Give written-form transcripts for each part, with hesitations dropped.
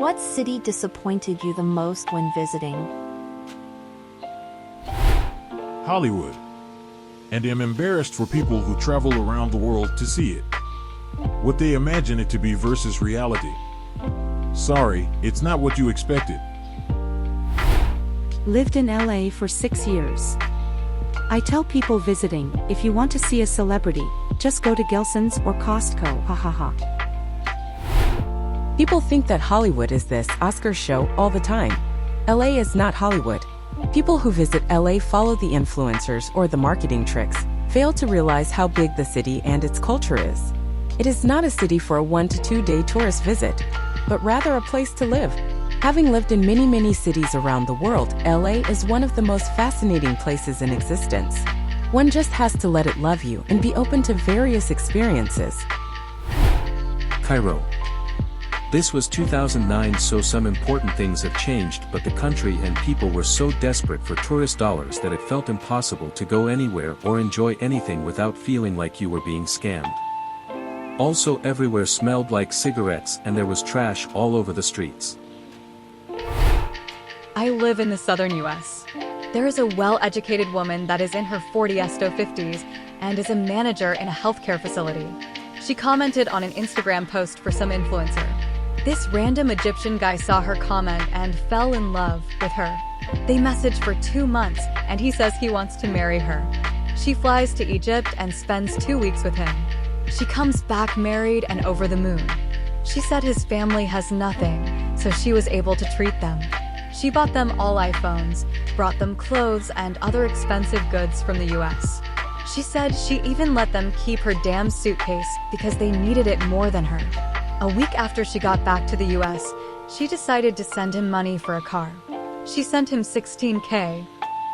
What city disappointed you the most when visiting? Hollywood. And am embarrassed for people who travel around the world to see it. What they imagine it to be versus reality. Sorry, it's not what you expected. Lived in LA for 6 years. I tell people visiting, if you want to see a celebrity, just go to Gelson's or Costco, hahaha. People think that Hollywood is this Oscar show all the time. LA is not Hollywood. People who visit LA follow the influencers or the marketing tricks, fail to realize how big the city and its culture is. It is not a city for a 1 to 2 day tourist visit, but rather a place to live. Having lived in many cities around the world, LA is one of the most fascinating places in existence. One just has to let it love you and be open to various experiences. Cairo. This was 2009, so some important things have changed, but the country and people were so desperate for tourist dollars that it felt impossible to go anywhere or enjoy anything without feeling like you were being scammed. Also, everywhere smelled like cigarettes and there was trash all over the streets. I live in the southern US. There is a well-educated woman that is in her 40s to 50s and is a manager in a healthcare facility. She commented on an Instagram post for some influencer. This random Egyptian guy saw her comment and fell in love with her. They messaged for 2 months and he says he wants to marry her. She flies to Egypt and spends 2 weeks with him. She comes back married and over the moon. She said his family has nothing, so she was able to treat them. She bought them all iPhones, brought them clothes and other expensive goods from the US. She said she even let them keep her damn suitcase because they needed it more than her. A week after she got back to the US, she decided to send him money for a car. She sent him $16K.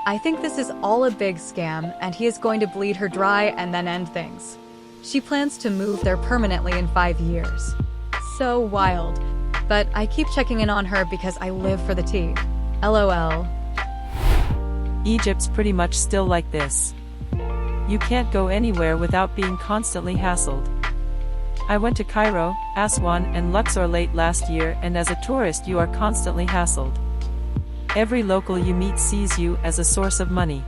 I think this is all a big scam and he is going to bleed her dry and then end things. She plans to move there permanently in 5 years. So wild. But I keep checking in on her because I live for the tea. LOL. Egypt's pretty much still like this. You can't go anywhere without being constantly hassled. I went to Cairo, Aswan, and Luxor late last year, and as a tourist you are constantly hassled. Every local you meet sees you as a source of money.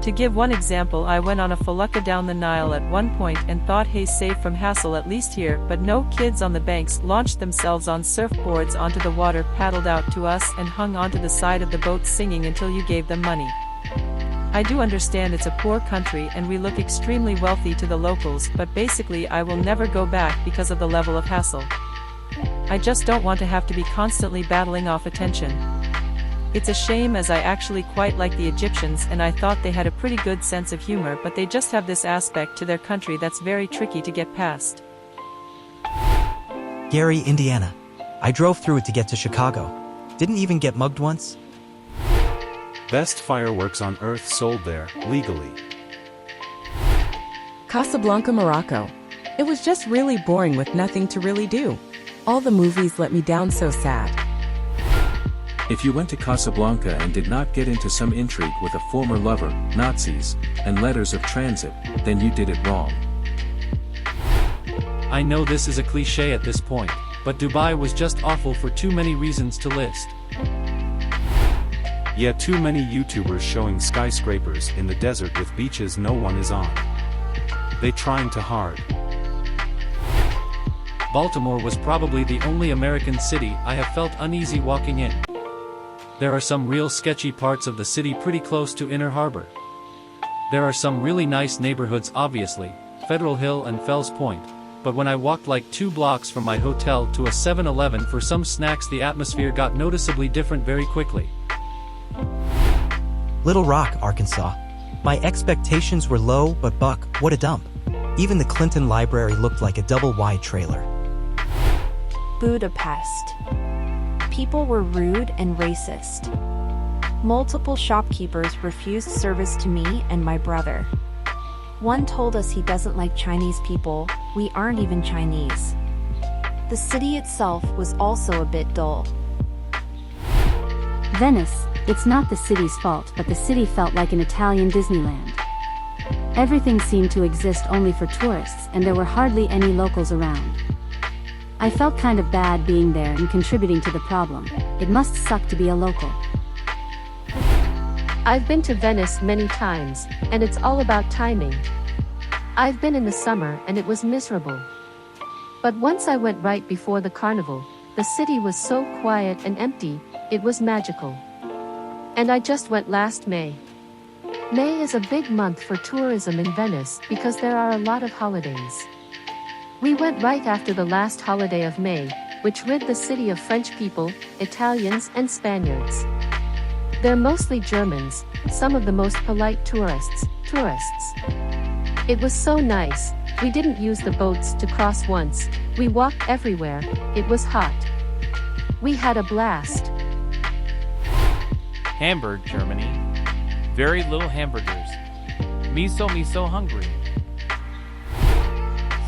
To give one example, I went on a felucca down the Nile at one point and thought, hey, safe from hassle at least here, but no, kids on the banks launched themselves on surfboards onto the water, paddled out to us and hung onto the side of the boat singing until you gave them money. I do understand it's a poor country and we look extremely wealthy to the locals, but basically I will never go back because of the level of hassle. I just don't want to have to be constantly battling off attention. It's a shame, as I actually quite like the Egyptians and I thought they had a pretty good sense of humor, but they just have this aspect to their country that's very tricky to get past. Gary, Indiana. I drove through it to get to Chicago. Didn't even get mugged once. Best fireworks on earth sold there, legally. Casablanca, Morocco. It was just really boring with nothing to really do. All the movies let me down, so sad. If you went to Casablanca and did not get into some intrigue with a former lover, Nazis, and letters of transit, then you did it wrong. I know this is a cliché at this point, but Dubai was just awful for too many reasons to list. Yeah, too many YouTubers showing skyscrapers in the desert with beaches no one is on. They trying too hard. Baltimore was probably the only American city I have felt uneasy walking in. There are some real sketchy parts of the city pretty close to Inner Harbor. There are some really nice neighborhoods, obviously, Federal Hill and Fells Point, but when I walked like 2 blocks from my hotel to a 7-Eleven for some snacks, the atmosphere got noticeably different very quickly. Little Rock, Arkansas. My expectations were low, but buck, what a dump. Even the Clinton Library looked like a double-wide trailer. Budapest. People were rude and racist. Multiple shopkeepers refused service to me and my brother. One told us he doesn't like Chinese people. We aren't even Chinese. The city itself was also a bit dull. Venice. It's not the city's fault, but the city felt like an Italian Disneyland. Everything seemed to exist only for tourists, and there were hardly any locals around. I felt kind of bad being there and contributing to the problem. It must suck to be a local. I've been to Venice many times, and it's all about timing. I've been in the summer and it was miserable. But once I went right before the carnival, the city was so quiet and empty, it was magical. And I just went last May. May is a big month for tourism in Venice because there are a lot of holidays. We went right after the last holiday of May, which rid the city of French people, Italians and Spaniards. They're mostly Germans, some of the most polite tourists. It was so nice. We didn't use the boats to cross once. We walked everywhere. It was hot. We had a blast. Hamburg, Germany. Very little hamburgers. Me so hungry.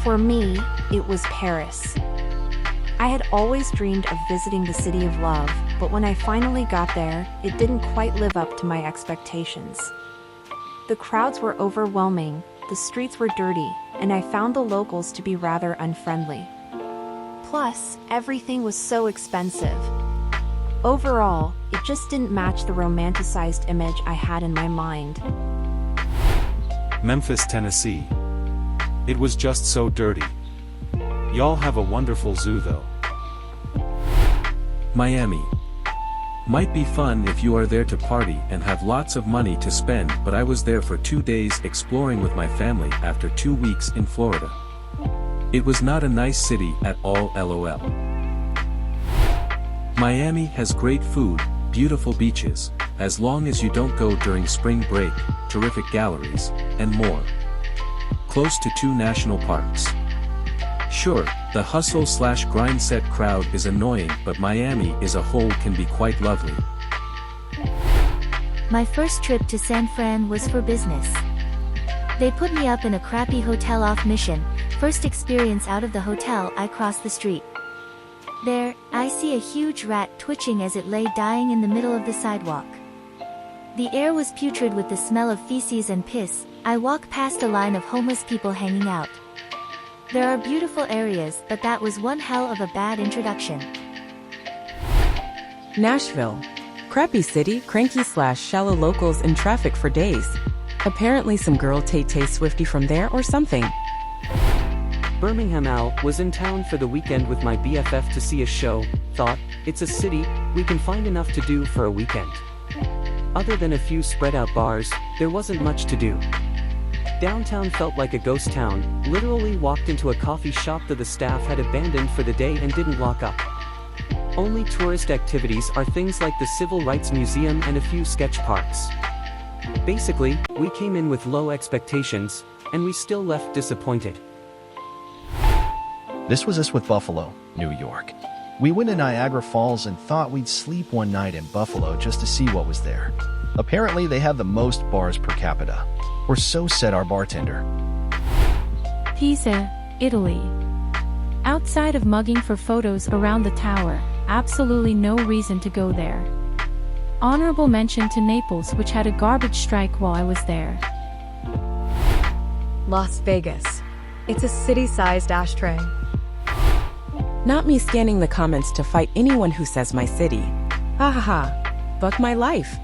For me, it was Paris. I had always dreamed of visiting the city of love, but when I finally got there, it didn't quite live up to my expectations. The crowds were overwhelming, the streets were dirty, and I found the locals to be rather unfriendly. Plus, everything was so expensive. Overall, it just didn't match the romanticized image I had in my mind. Memphis, Tennessee. It was just so dirty. Y'all have a wonderful zoo though. Miami. Might be fun if you are there to party and have lots of money to spend, but I was there for 2 days exploring with my family after 2 weeks in Florida. It was not a nice city at all, lol. Miami has great food, beautiful beaches, as long as you don't go during spring break, terrific galleries, and more. Close to 2 national parks. Sure, the hustle/grind set crowd is annoying, but Miami as a whole can be quite lovely. My first trip to San Fran was for business. They put me up in a crappy hotel off mission. First experience out of the hotel, I crossed the street. There, I see a huge rat twitching as it lay dying in the middle of the sidewalk. The air was putrid with the smell of feces and piss. I walk past a line of homeless people hanging out. There are beautiful areas, but that was one hell of a bad introduction. Nashville. Crappy city, cranky/shallow locals in traffic for days. Apparently some girl Tay Swifty from there or something. Birmingham. Al was in town for the weekend with my BFF to see a show. Thought, it's a city, we can find enough to do for a weekend. Other than a few spread out bars, there wasn't much to do. Downtown felt like a ghost town. Literally walked into a coffee shop that the staff had abandoned for the day and didn't lock up. Only tourist activities are things like the Civil Rights Museum and a few sketch parks. Basically, we came in with low expectations, and we still left disappointed. This was us with Buffalo, New York. We went to Niagara Falls and thought we'd sleep one night in Buffalo just to see what was there. Apparently they have the most bars per capita. Or so said our bartender. Pisa, Italy. Outside of mugging for photos around the tower, absolutely no reason to go there. Honorable mention to Naples, which had a garbage strike while I was there. Las Vegas. It's a city-sized ashtray. Not me scanning the comments to fight anyone who says my city. Ha ha ha. But my life.